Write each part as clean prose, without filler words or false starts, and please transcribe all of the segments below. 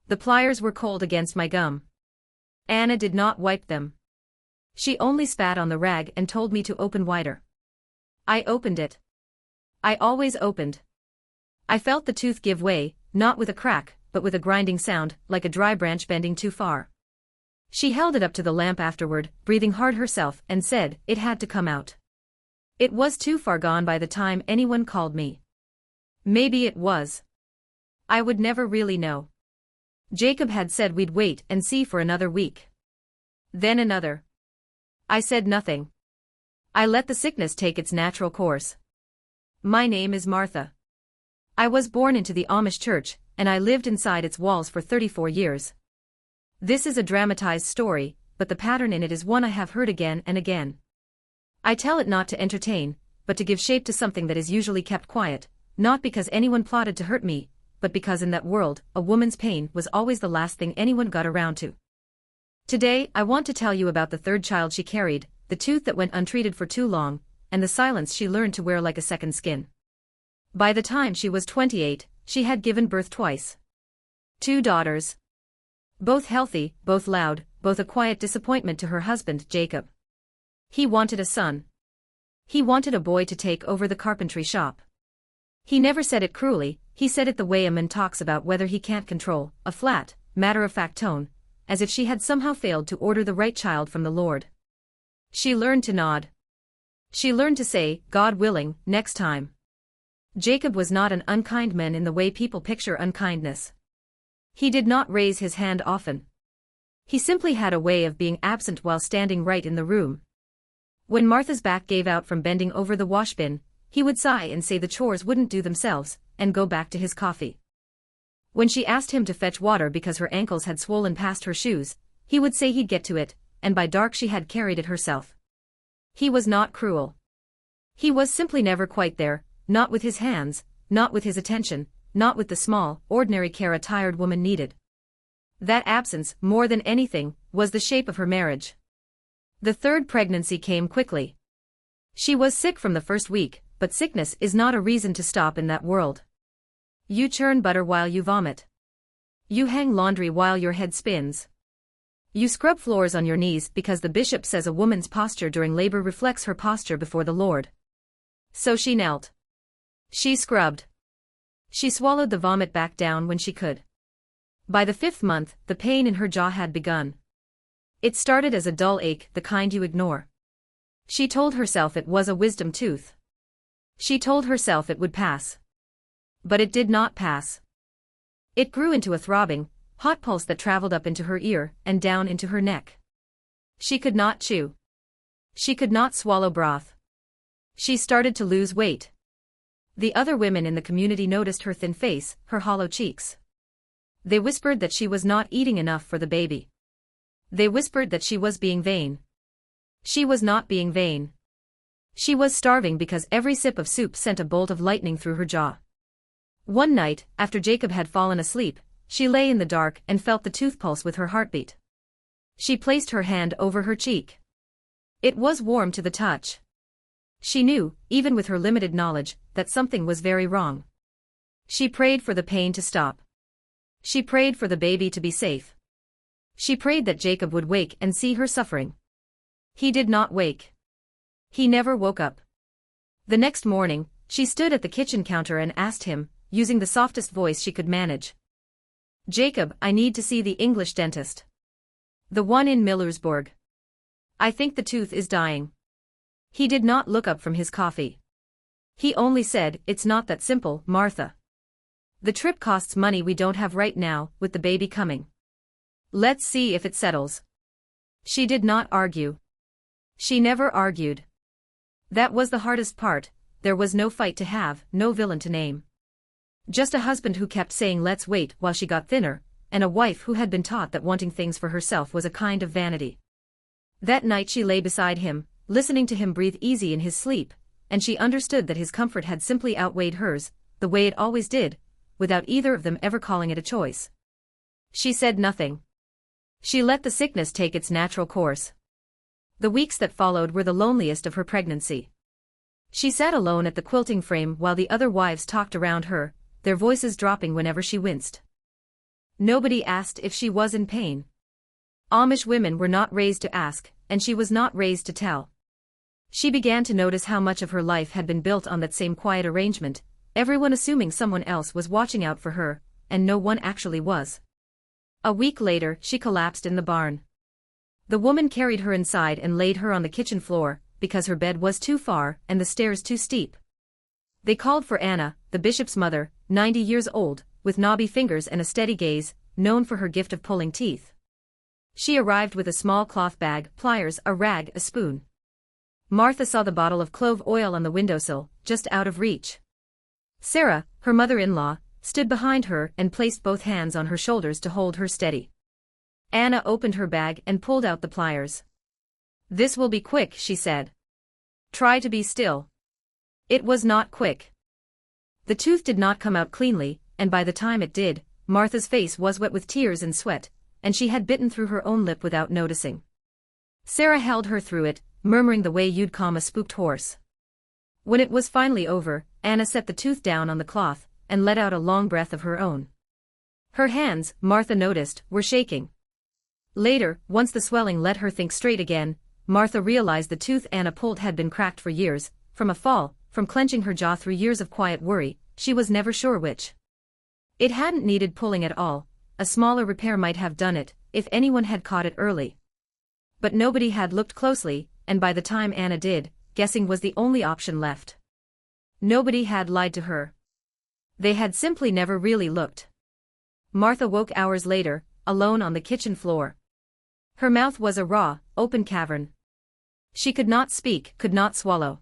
The pliers were cold against my gum. Anna did not wipe them. She only spat on the rag and told me to open wider. I opened it. I always opened. I felt the tooth give way, not with a crack, but with a grinding sound, like a dry branch bending too far. She held it up to the lamp afterward, breathing hard herself, and said it had to come out. It was too far gone by the time anyone called me. Maybe it was. I would never really know. Jacob had said we'd wait and see for another week. Then another. I said nothing. I let the sickness take its natural course. My name is Martha. I was born into the Amish church, and I lived inside its walls for 34 years. This is a dramatized story, but the pattern in it is one I have heard again and again. I tell it not to entertain, but to give shape to something that is usually kept quiet, not because anyone plotted to hurt me, but because in that world, a woman's pain was always the last thing anyone got around to. Today, I want to tell you about the third child she carried, the tooth that went untreated for too long, and the silence she learned to wear like a second skin. By the time she was 28, she had given birth twice. 2 daughters. Both healthy, both loud, both a quiet disappointment to her husband, Jacob. He wanted a son. He wanted a boy to take over the carpentry shop. He never said it cruelly, he said it the way a man talks about whether he can't control, a flat, matter-of-fact tone, as if she had somehow failed to order the right child from the Lord. She learned to nod. She learned to say, God willing, next time. Jacob was not an unkind man in the way people picture unkindness. He did not raise his hand often. He simply had a way of being absent while standing right in the room. When Martha's back gave out from bending over the washbin, he would sigh and say the chores wouldn't do themselves, and go back to his coffee. When she asked him to fetch water because her ankles had swollen past her shoes, he would say he'd get to it, and by dark she had carried it herself. He was not cruel. He was simply never quite there, not with his hands, not with his attention, not with the small, ordinary care a tired woman needed. That absence, more than anything, was the shape of her marriage. The third pregnancy came quickly. She was sick from the first week, but sickness is not a reason to stop in that world. You churn butter while you vomit. You hang laundry while your head spins. You scrub floors on your knees because the bishop says a woman's posture during labor reflects her posture before the Lord. So she knelt. She scrubbed. She swallowed the vomit back down when she could. By the 5th month, the pain in her jaw had begun. It started as a dull ache, the kind you ignore. She told herself it was a wisdom tooth. She told herself it would pass. But it did not pass. It grew into a throbbing, hot pulse that traveled up into her ear and down into her neck. She could not chew. She could not swallow broth. She started to lose weight. The other women in the community noticed her thin face, her hollow cheeks. They whispered that she was not eating enough for the baby. They whispered that she was being vain. She was not being vain. She was starving because every sip of soup sent a bolt of lightning through her jaw. One night, after Jacob had fallen asleep, she lay in the dark and felt the tooth pulse with her heartbeat. She placed her hand over her cheek. It was warm to the touch. She knew, even with her limited knowledge, that something was very wrong. She prayed for the pain to stop. She prayed for the baby to be safe. She prayed that Jacob would wake and see her suffering. He did not wake. He never woke up. The next morning, she stood at the kitchen counter and asked him, using the softest voice she could manage. Jacob, I need to see the English dentist. The one in Millersburg. I think the tooth is dying. He did not look up from his coffee. He only said, it's not that simple, Martha. The trip costs money we don't have right now, with the baby coming. Let's see if it settles. She did not argue. She never argued. That was the hardest part, there was no fight to have, no villain to name. Just a husband who kept saying let's wait while she got thinner, and a wife who had been taught that wanting things for herself was a kind of vanity. That night she lay beside him, listening to him breathe easy in his sleep, and she understood that his comfort had simply outweighed hers, the way it always did, without either of them ever calling it a choice. She said nothing. She let the sickness take its natural course. The weeks that followed were the loneliest of her pregnancy. She sat alone at the quilting frame while the other wives talked around her, their voices dropping whenever she winced. Nobody asked if she was in pain. Amish women were not raised to ask, and she was not raised to tell. She began to notice how much of her life had been built on that same quiet arrangement, everyone assuming someone else was watching out for her, and no one actually was. A week later, she collapsed in the barn. The woman carried her inside and laid her on the kitchen floor, because her bed was too far and the stairs too steep. They called for Anna, the bishop's mother, 90 years old, with knobby fingers and a steady gaze, known for her gift of pulling teeth. She arrived with a small cloth bag, pliers, a rag, a spoon. Martha saw the bottle of clove oil on the windowsill, just out of reach. Sarah, her mother-in-law, stood behind her and placed both hands on her shoulders to hold her steady. Anna opened her bag and pulled out the pliers. "This will be quick," she said. "Try to be still." It was not quick. The tooth did not come out cleanly, and by the time it did, Martha's face was wet with tears and sweat, and she had bitten through her own lip without noticing. Sarah held her through it, murmuring the way you'd calm a spooked horse. When it was finally over, Anna set the tooth down on the cloth, and let out a long breath of her own. Her hands, Martha noticed, were shaking. Later, once the swelling let her think straight again, Martha realized the tooth Anna pulled had been cracked for years, from a fall, from clenching her jaw through years of quiet worry, she was never sure which. It hadn't needed pulling at all, a smaller repair might have done it, if anyone had caught it early. But nobody had looked closely, and by the time Anna did, guessing was the only option left. Nobody had lied to her. They had simply never really looked. Martha woke hours later, alone on the kitchen floor. Her mouth was a raw, open cavern. She could not speak, could not swallow.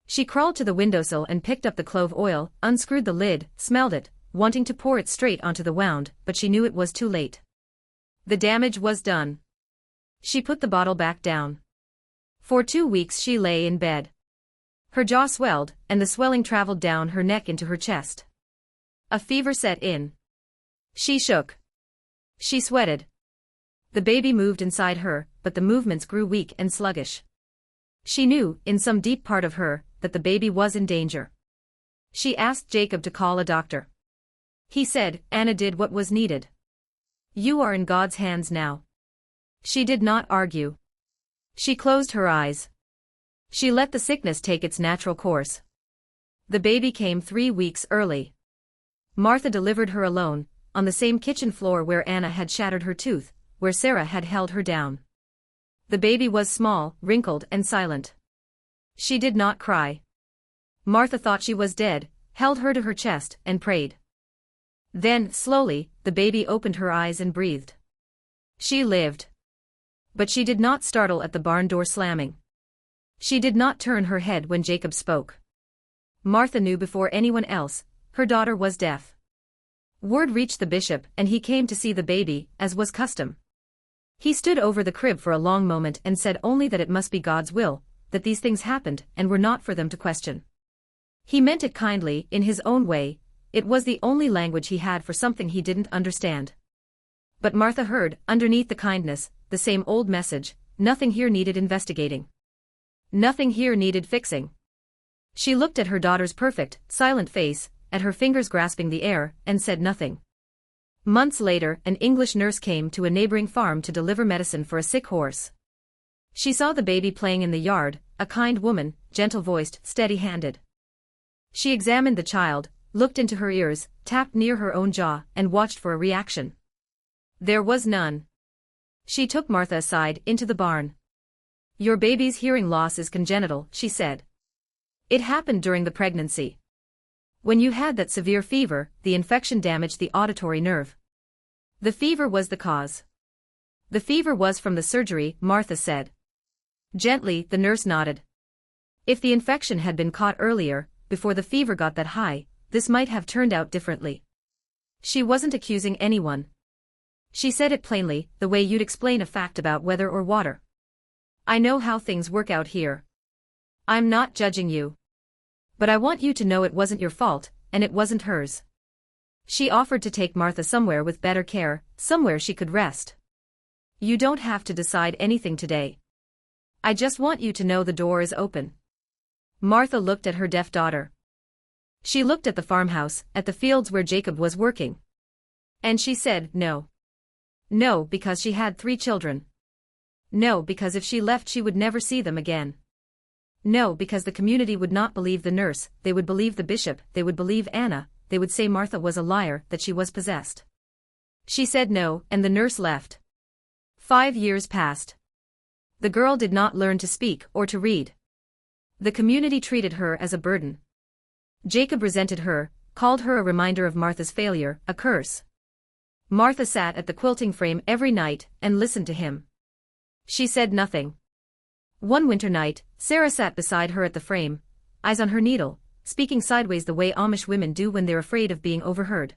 She crawled to the windowsill and picked up the clove oil, unscrewed the lid, smelled it, wanting to pour it straight onto the wound, but she knew it was too late. The damage was done. She put the bottle back down. For 2 weeks she lay in bed. Her jaw swelled, and the swelling traveled down her neck into her chest. A fever set in. She shook. She sweated. The baby moved inside her, but the movements grew weak and sluggish. She knew, in some deep part of her, that the baby was in danger. She asked Jacob to call a doctor. He said, "Anna did what was needed. You are in God's hands now." She did not argue. She closed her eyes. She let the sickness take its natural course. The baby came 3 weeks early. Martha delivered her alone, on the same kitchen floor where Anna had shattered her tooth, where Sarah had held her down. The baby was small, wrinkled and silent. She did not cry. Martha thought she was dead, held her to her chest, and prayed. Then, slowly, the baby opened her eyes and breathed. She lived. But she did not startle at the barn door slamming. She did not turn her head when Jacob spoke. Martha knew before anyone else, her daughter was deaf. Word reached the bishop and he came to see the baby, as was custom. He stood over the crib for a long moment and said only that it must be God's will, that these things happened and were not for them to question. He meant it kindly, in his own way, it was the only language he had for something he didn't understand. But Martha heard, underneath the kindness, the same old message, nothing here needed investigating. Nothing here needed fixing. She looked at her daughter's perfect, silent face, at her fingers grasping the air, and said nothing. Months later, an English nurse came to a neighboring farm to deliver medicine for a sick horse. She saw the baby playing in the yard, a kind woman, gentle-voiced, steady-handed. She examined the child, looked into her ears, tapped near her own jaw, and watched for a reaction. There was none. She took Martha aside, into the barn. "Your baby's hearing loss is congenital," she said. "It happened during the pregnancy. When you had that severe fever, the infection damaged the auditory nerve. The fever was the cause." "The fever was from the surgery," Martha said. Gently, the nurse nodded. If the infection had been caught earlier, before the fever got that high, this might have turned out differently. She wasn't accusing anyone. She said it plainly, the way you'd explain a fact about weather or water. "I know how things work out here. I'm not judging you. But I want you to know it wasn't your fault, and it wasn't hers." She offered to take Martha somewhere with better care, somewhere she could rest. "You don't have to decide anything today. I just want you to know the door is open." Martha looked at her deaf daughter. She looked at the farmhouse, at the fields where Jacob was working. And she said no. No, because she had 3 children. No, because if she left she would never see them again. No, because the community would not believe the nurse, they would believe the bishop, they would believe Anna, they would say Martha was a liar, that she was possessed. She said no, and the nurse left. 5 years passed. The girl did not learn to speak or to read. The community treated her as a burden. Jacob resented her, called her a reminder of Martha's failure, a curse. Martha sat at the quilting frame every night and listened to him. She said nothing. One winter night, Sarah sat beside her at the frame, eyes on her needle, speaking sideways the way Amish women do when they're afraid of being overheard.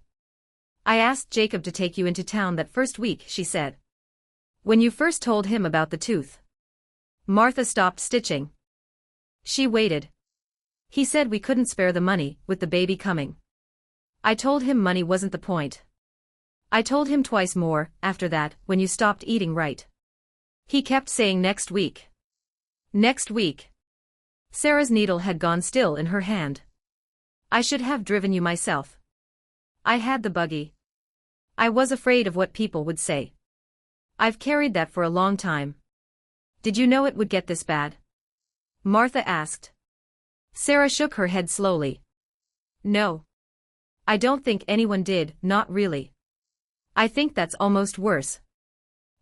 I asked Jacob to take you into town that first week, she said. When you first told him about the tooth. Martha stopped stitching. She waited. He said we couldn't spare the money, with the baby coming. I told him money wasn't the point. I told him twice more, after that, when you stopped eating right. He kept saying next week. Next week. Sarah's needle had gone still in her hand. I should have driven you myself. I had the buggy. I was afraid of what people would say. I've carried that for a long time. Did you know it would get this bad? Martha asked. Sarah shook her head slowly. No. I don't think anyone did, not really. I think that's almost worse.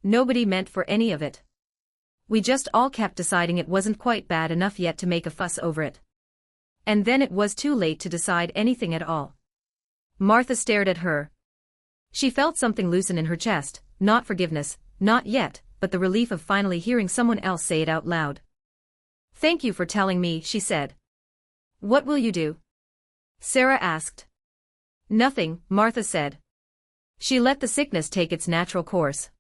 Nobody meant for any of it. We just all kept deciding it wasn't quite bad enough yet to make a fuss over it. And then it was too late to decide anything at all. Martha stared at her. She felt something loosen in her chest, not forgiveness, not yet, but the relief of finally hearing someone else say it out loud. Thank you for telling me, she said. What will you do? Sarah asked. Nothing, Martha said. She let the sickness take its natural course.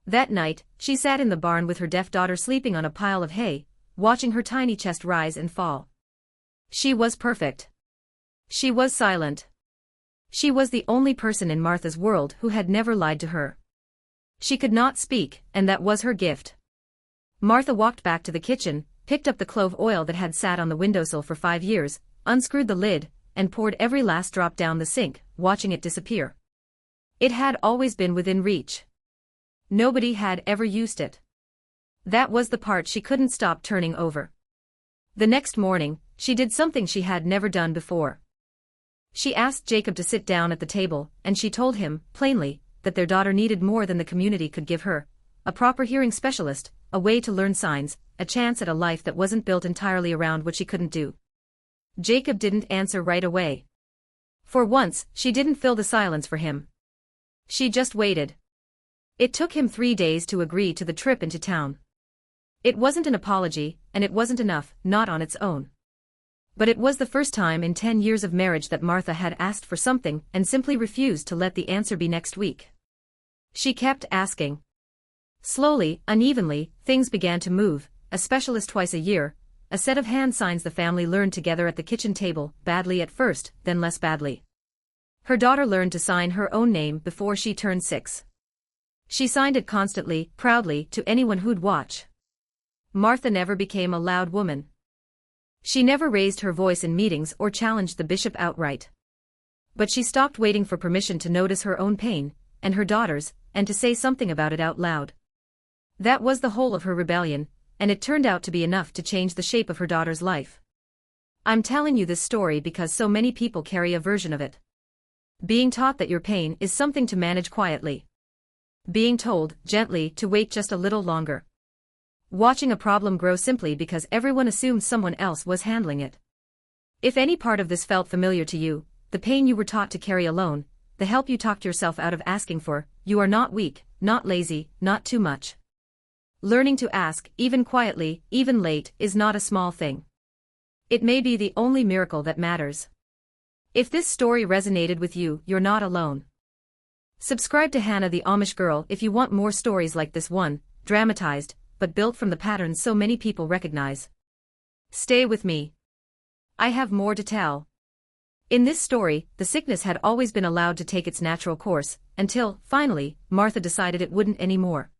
That night, she sat in the barn with her deaf daughter sleeping on a pile of hay, watching her tiny chest rise and fall. She was perfect. She was silent. She was the only person in Martha's world who had never lied to her. She could not speak, and that was her gift. Martha walked back to the kitchen, picked up the clove oil that had sat on the windowsill for 5 years, unscrewed the lid, and poured every last drop down the sink, watching it disappear. It had always been within reach. Nobody had ever used it. That was the part she couldn't stop turning over. The next morning, she did something she had never done before. She asked Jacob to sit down at the table, and she told him, plainly, that their daughter needed more than the community could give her, a proper hearing specialist, a way to learn signs, a chance at a life that wasn't built entirely around what she couldn't do. Jacob didn't answer right away. For once, she didn't fill the silence for him. She just waited. It took him 3 days to agree to the trip into town. It wasn't an apology, and it wasn't enough, not on its own. But it was the first time in 10 years of marriage that Martha had asked for something and simply refused to let the answer be next week. She kept asking. Slowly, unevenly, things began to move, a specialist twice a year, a set of hand signs the family learned together at the kitchen table, badly at first, then less badly. Her daughter learned to sign her own name before she turned 6. She signed it constantly, proudly, to anyone who'd watch. Martha never became a loud woman. She never raised her voice in meetings or challenged the bishop outright. But she stopped waiting for permission to notice her own pain, and her daughter's, and to say something about it out loud. That was the whole of her rebellion, and it turned out to be enough to change the shape of her daughter's life. I'm telling you this story because so many people carry a version of it. Being taught that your pain is something to manage quietly. Being told, gently, to wait just a little longer. Watching a problem grow simply because everyone assumed someone else was handling it. If any part of this felt familiar to you, the pain you were taught to carry alone, the help you talked yourself out of asking for, you are not weak, not lazy, not too much. Learning to ask, even quietly, even late, is not a small thing. It may be the only miracle that matters. If this story resonated with you, you're not alone. Subscribe to Hannah the Amish Girl if you want more stories like this one, dramatized, but built from the patterns so many people recognize. Stay with me. I have more to tell. In this story, the sickness had always been allowed to take its natural course, until, finally, Martha decided it wouldn't anymore.